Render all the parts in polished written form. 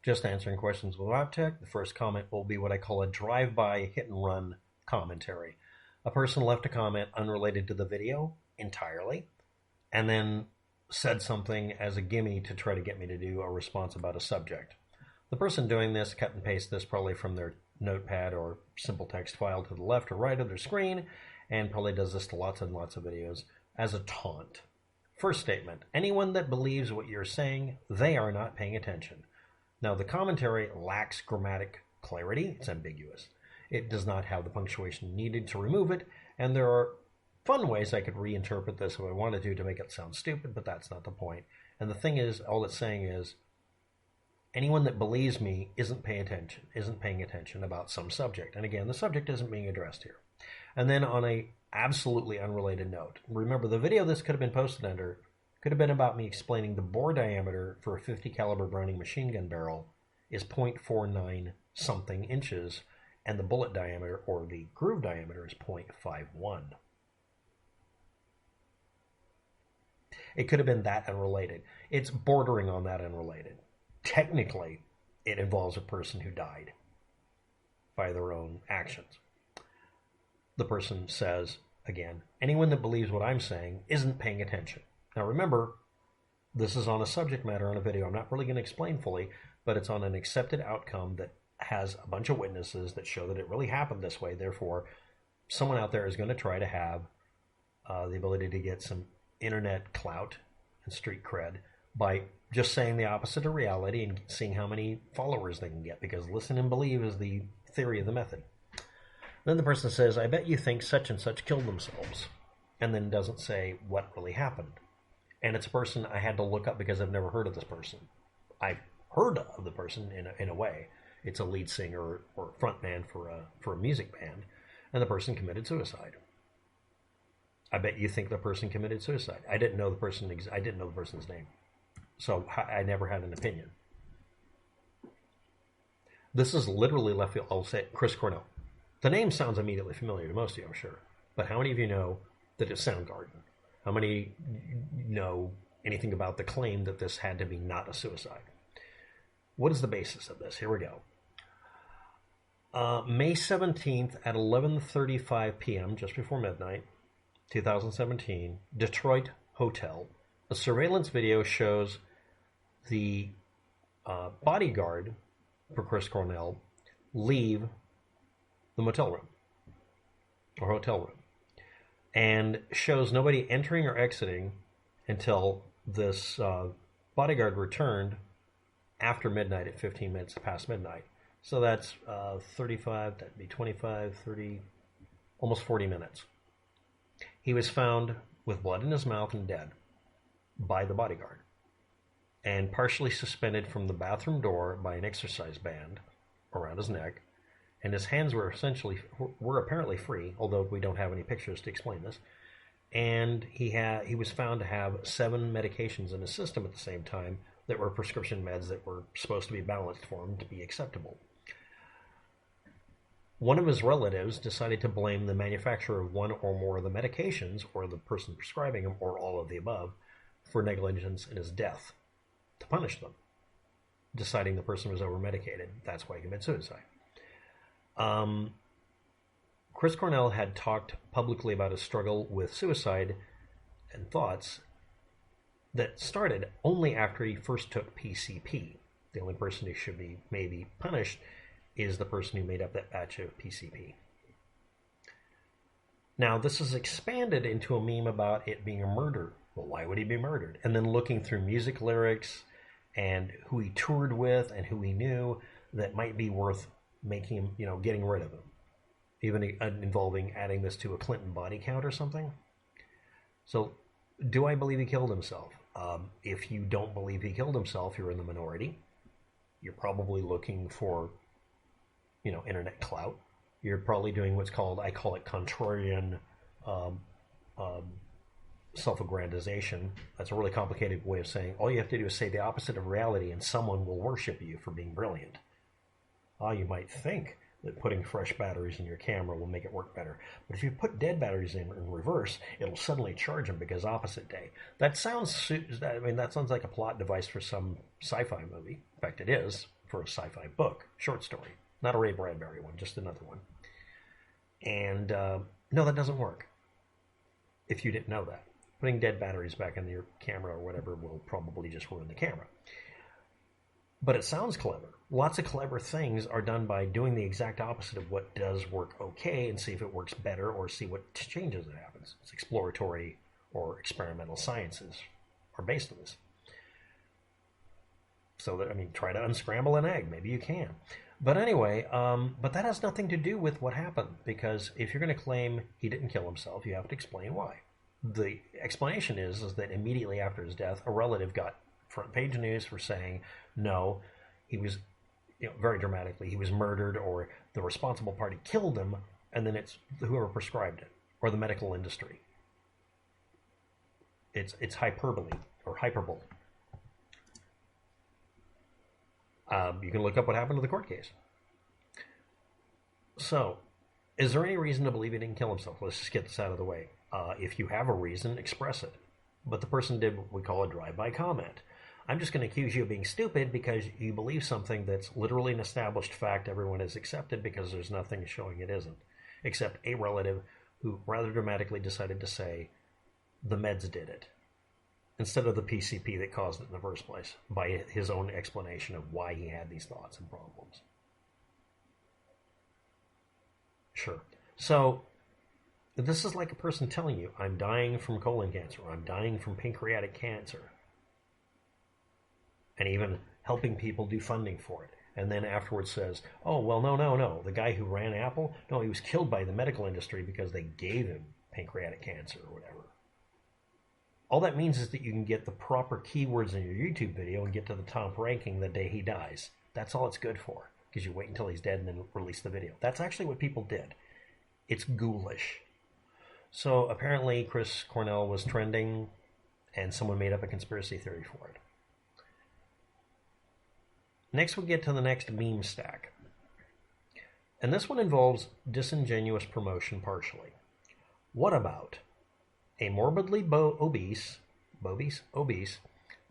just answering questions without tech. The first comment will be what I call a drive-by hit-and-run commentary. A person left a comment unrelated to the video entirely, and then said something as a gimme to try to get me to do a response about a subject. The person doing this cut and paste this probably from their notepad or simple text file to the left or right of their screen, and probably does this to lots and lots of videos as a taunt. First statement, anyone that believes what you're saying, they are not paying attention. Now, the commentary lacks grammatic clarity. It's ambiguous. It does not have the punctuation needed to remove it, and there are fun ways I could reinterpret this if I wanted to make it sound stupid, but that's not the point. And the thing is, all it's saying is, anyone that believes me isn't paying attention about some subject. And again, the subject isn't being addressed here. And then on a absolutely unrelated note, remember the video this could have been posted under could have been about me explaining the bore diameter for a 50 caliber Browning machine gun barrel is 0.49 something inches, and the bullet diameter or the groove diameter is 0.51. It could have been that unrelated. It's bordering on that unrelated. Technically, it involves a person who died by their own actions. The person says, again, anyone that believes what I'm saying isn't paying attention. Now remember, this is on a subject matter on a video. I'm not really going to explain fully, but it's on an accepted outcome that has a bunch of witnesses that show that it really happened this way. Therefore, someone out there is going to try to have the ability to get some internet clout and street cred by just saying the opposite of reality and seeing how many followers they can get, because listen and believe is the theory of the method. Then the person says, I bet you think such and such killed themselves, and then doesn't say what really happened. And it's a person I had to look up because I've never heard of this person. I've heard of the person in a way. It's a lead singer or front man for a music band, and the person committed suicide. I bet you think the person committed suicide. I didn't know the person's name, so I never had an opinion. This is literally left field. I'll say Chris Cornell. The name sounds immediately familiar to most of you, I'm sure. But how many of you know that it's Soundgarden? How many know anything about the claim that this had to be not a suicide? What is the basis of this? Here we go. May 17th at 11:35 p.m., just before midnight, 2017, Detroit hotel. A surveillance video shows the bodyguard for Chris Cornell leave the motel room or hotel room, and shows nobody entering or exiting until this bodyguard returned after midnight at 15 minutes past midnight. So that's 35, that'd be 25, 30, almost 40 minutes. He was found with blood in his mouth and dead by the bodyguard, and partially suspended from the bathroom door by an exercise band around his neck, and his hands were apparently free, although we don't have any pictures to explain this. And he was found to have 7 medications in his system at the same time that were prescription meds that were supposed to be balanced for him to be acceptable. One of his relatives decided to blame the manufacturer of one or more of the medications, or the person prescribing them, or all of the above, for negligence in his death, to punish them, deciding the person was over-medicated. That's why he committed suicide. Chris Cornell had talked publicly about his struggle with suicide and thoughts that started only after he first took PCP. The only person who should be maybe punished is the person who made up that batch of PCP. Now, this is expanded into a meme about it being a murder. Well, why would he be murdered? And then looking through music lyrics and who he toured with and who he knew that might be worth making him, getting rid of him. Even involving adding this to a Clinton body count or something. So, do I believe he killed himself? If you don't believe he killed himself, you're in the minority. You're probably looking for, internet clout. You're probably doing what's called, I call it contrarian self-aggrandization. That's a really complicated way of saying all you have to do is say the opposite of reality and someone will worship you for being brilliant. You might think that putting fresh batteries in your camera will make it work better. But if you put dead batteries in reverse, it'll suddenly charge them because opposite day. That sounds like a plot device for some sci-fi movie. In fact, it is. for a sci-fi book, short story. Not a Ray Bradbury one, just another one. And no, that doesn't work. If you didn't know that. Putting dead batteries back in your camera or whatever will probably just ruin the camera. But it sounds clever. Lots of clever things are done by doing the exact opposite of what does work okay and see if it works better or see what changes that happens. It's exploratory or experimental sciences are based on this. So that, I mean, try to unscramble an egg. Maybe you can. But anyway, but that has nothing to do with what happened, because if you're going to claim he didn't kill himself, you have to explain why. The explanation is that immediately after his death, a relative got front page news for saying, no, he was, very dramatically, he was murdered, or the responsible party killed him, and then it's whoever prescribed it, or the medical industry. It's hyperbole, or hyperbole. You can look up what happened to the court case. So, is there any reason to believe he didn't kill himself? Let's just get this out of the way. If you have a reason, express it. But the person did what we call a drive-by comment. I'm just going to accuse you of being stupid because you believe something that's literally an established fact everyone has accepted because there's nothing showing it isn't, except a relative who rather dramatically decided to say the meds did it, instead of the PCP that caused it in the first place, by his own explanation of why he had these thoughts and problems. Sure. So, this is like a person telling you, I'm dying from colon cancer, or I'm dying from pancreatic cancer, and even helping people do funding for it. And then afterwards says, oh, well, no. The guy who ran Apple, no, he was killed by the medical industry because they gave him pancreatic cancer or whatever. All that means is that you can get the proper keywords in your YouTube video and get to the top ranking the day he dies. That's all it's good for, because you wait until he's dead and then release the video. That's actually what people did. It's ghoulish. So apparently Chris Cornell was trending, and someone made up a conspiracy theory for it. Next we get to the next meme stack. And this one involves disingenuous promotion partially. WhatAbout? A morbidly obese,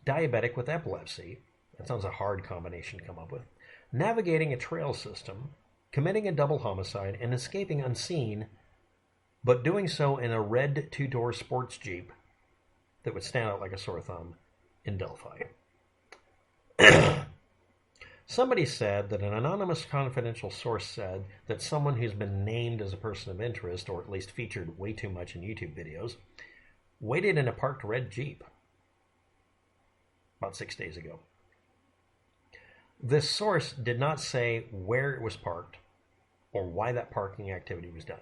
diabetic with epilepsy, that sounds a hard combination to come up with, navigating a trail system, committing a double homicide, and escaping unseen, but doing so in a red two-door sports Jeep that would stand out like a sore thumb in Delphi. Somebody said that an anonymous confidential source said that someone who's been named as a person of interest, or at least featured way too much in YouTube videos, waited in a parked red Jeep about 6 days ago. This source did not say where it was parked or why that parking activity was done.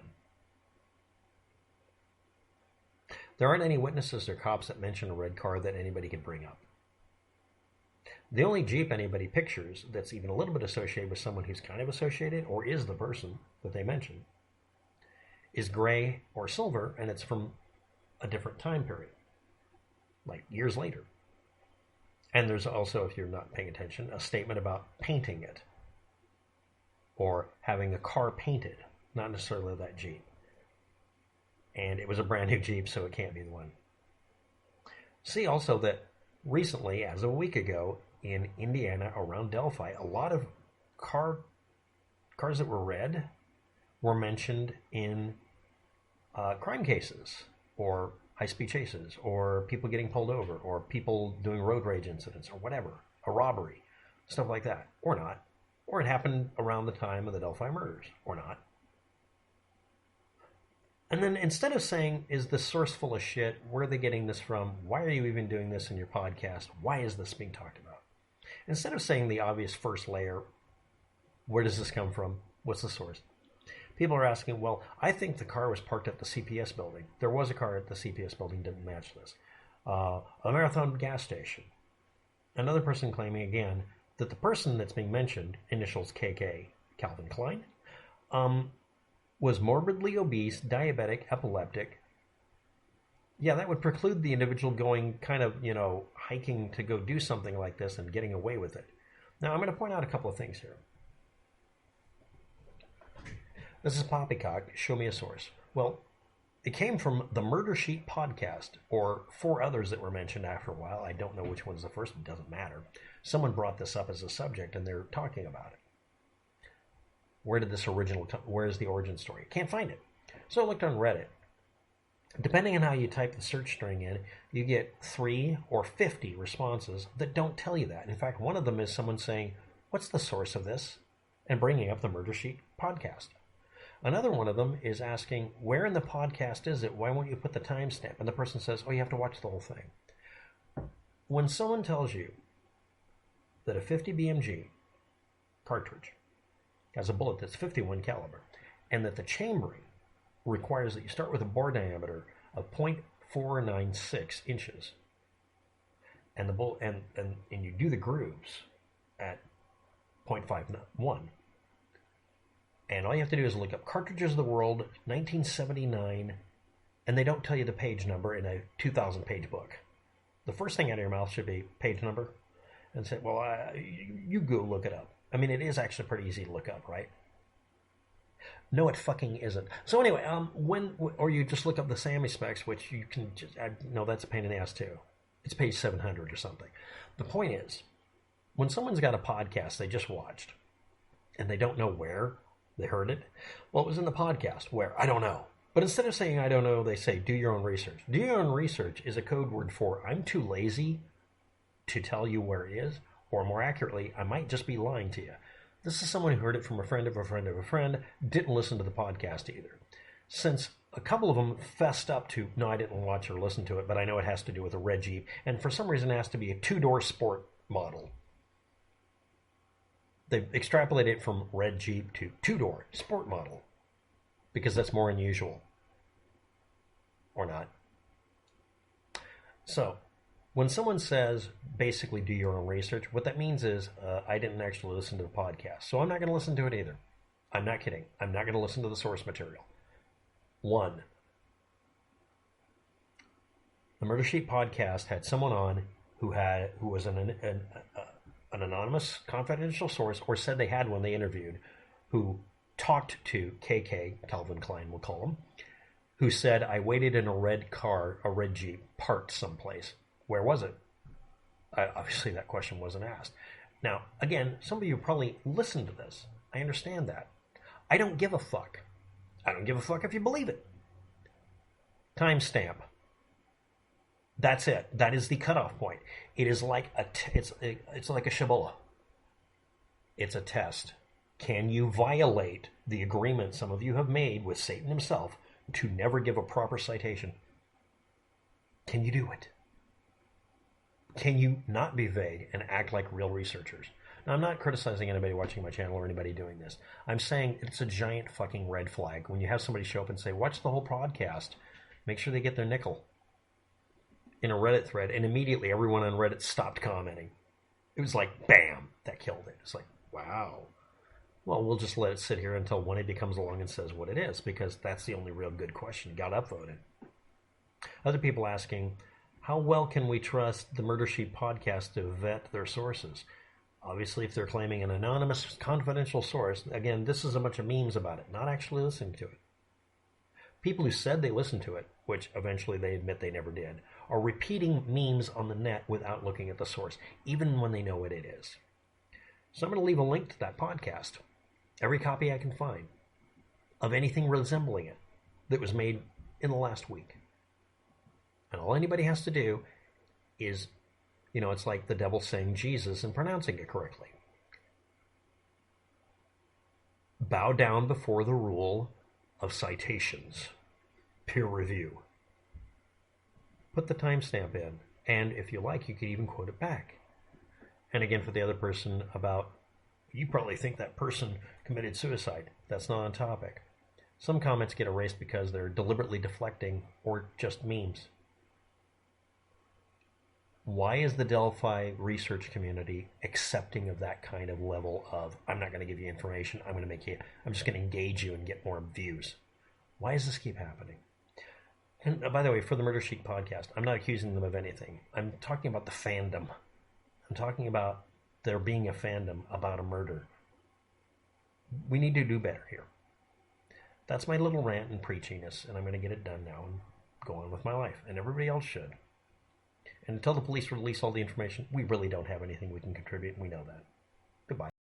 There aren't any witnesses or cops that mention a red car that anybody could bring up. The only Jeep anybody pictures that's even a little bit associated with someone who's kind of associated, or is the person that they mention, is gray or silver, and it's from a different time period, like years later. And there's also, if you're not paying attention, a statement about painting it, or having a car painted, not necessarily that Jeep. And it was a brand new Jeep, so it can't be the one. See also that recently, as of a week ago, in Indiana, around Delphi, a lot of cars that were red were mentioned in crime cases, or high-speed chases, or people getting pulled over, or people doing road rage incidents, or whatever, a robbery, stuff like that, or not. Or it happened around the time of the Delphi murders, or not. And then instead of saying, is the source full of shit? Where are they getting this from? Why are you even doing this in your podcast? Why is this being talked about? Instead of saying the obvious first layer, where does this come from? What's the source? People are asking, well, I think the car was parked at the CPS building. There was a car at the CPS building, didn't match this. A Marathon gas station. Another person claiming again that the person that's being mentioned, initials KK, Calvin Klein, was morbidly obese, diabetic, epileptic. Yeah, that would preclude the individual going kind of, hiking to go do something like this and getting away with it. Now, I'm going to point out a couple of things here. This is Poppycock. Show me a source. Well, It came from the Murder Sheet podcast, or 4 others that were mentioned after a while. I don't know which one's the first, it doesn't matter. Someone brought this up as a subject, and they're talking about it. Where did this where is the origin story? Can't find it. So I looked on Reddit. Depending on how you type the search string in, you get 3 or 50 responses that don't tell you that. In fact, one of them is someone saying, "What's the source of this?" and bringing up the Murder Sheet podcast. Another one of them is asking, "Where in the podcast is it? Why won't you put the timestamp?" And the person says, "Oh, you have to watch the whole thing." When someone tells you that a 50 BMG cartridge has a bullet that's 51 caliber, and that the chambering requires that you start with a bore diameter of 0.496 inches, and the bullet and you do the grooves at 0.51, and all you have to do is look up Cartridges of the World 1979, and they don't tell you the page number in a 2,000-page book. The first thing out of your mouth should be page number, and say, "Well, you go look it up." I mean, it is actually pretty easy to look up, right? No, it fucking isn't. So anyway, or you just look up the SAMI specs, which you can just, no, that's a pain in the ass too. It's page 700 or something. The point is, when someone's got a podcast they just watched, and they don't know where they heard it, well, it was in the podcast. Where? I don't know. But instead of saying I don't know, they say do your own research. Do your own research is a code word for I'm too lazy to tell you where it is, or more accurately, I might just be lying to you. This is someone who heard it from a friend of a friend of a friend, didn't listen to the podcast either. Since a couple of them fessed up to, "No, I didn't watch or listen to it, but I know it has to do with a red Jeep, and for some reason it has to be a 2-door sport model." They've extrapolated it from red Jeep to 2-door sport model, because that's more unusual. Or not. So, when someone says, basically, do your own research, what that means is, I didn't actually listen to the podcast, so I'm not going to listen to it either. I'm not kidding. I'm not going to listen to the source material. 1, the Murder Sheet podcast had someone on who was an anonymous, confidential source, or said they had one they interviewed, who talked to KK, Calvin Klein we'll call him, who said, "I waited in a red car, a red Jeep, parked someplace." Where was it? Obviously, that question wasn't asked. Now, again, some of you probably listened to this. I understand that. I don't give a fuck. I don't give a fuck if you believe it. Timestamp. That's it. That is the cutoff point. It is like it's like a Shibboleth. It's a test. Can you violate the agreement some of you have made with Satan himself to never give a proper citation? Can you do it? Can you not be vague and act like real researchers? Now, I'm not criticizing anybody watching my channel or anybody doing this. I'm saying it's a giant fucking red flag when you have somebody show up and say, "Watch the whole podcast." Make sure they get their nickel in a Reddit thread, and immediately everyone on Reddit stopped commenting. It was like, bam, that killed it. It's like, wow. Well, we'll just let it sit here until one of you comes along and says what it is, because that's the only real good question. Got upvoted. Other people asking, how well can we trust the Murder Sheet podcast to vet their sources? Obviously, if they're claiming an anonymous, confidential source, again, this is a bunch of memes about it, not actually listening to it. People who said they listened to it, which eventually they admit they never did, are repeating memes on the net without looking at the source, even when they know what it is. So I'm going to leave a link to that podcast, every copy I can find, of anything resembling it that was made in the last week. And all anybody has to do is, it's like the devil saying Jesus and pronouncing it correctly. Bow down before the rule of citations, peer review. Put the timestamp in, and if you like, you could even quote it back. And again, for the other person about, you probably think that person committed suicide. That's not on topic. Some comments get erased because they're deliberately deflecting or just memes. Why is the Delphi research community accepting of that kind of level of, I'm not going to give you information, I'm just going to engage you and get more views? Why does this keep happening? And by the way, for the Murder Sheet podcast, I'm not accusing them of anything. I'm talking about the fandom. I'm talking about there being a fandom about a murder. We need to do better here. That's my little rant and preachiness, and I'm going to get it done now and go on with my life, and everybody else should. And until the police release all the information, we really don't have anything we can contribute, and we know that.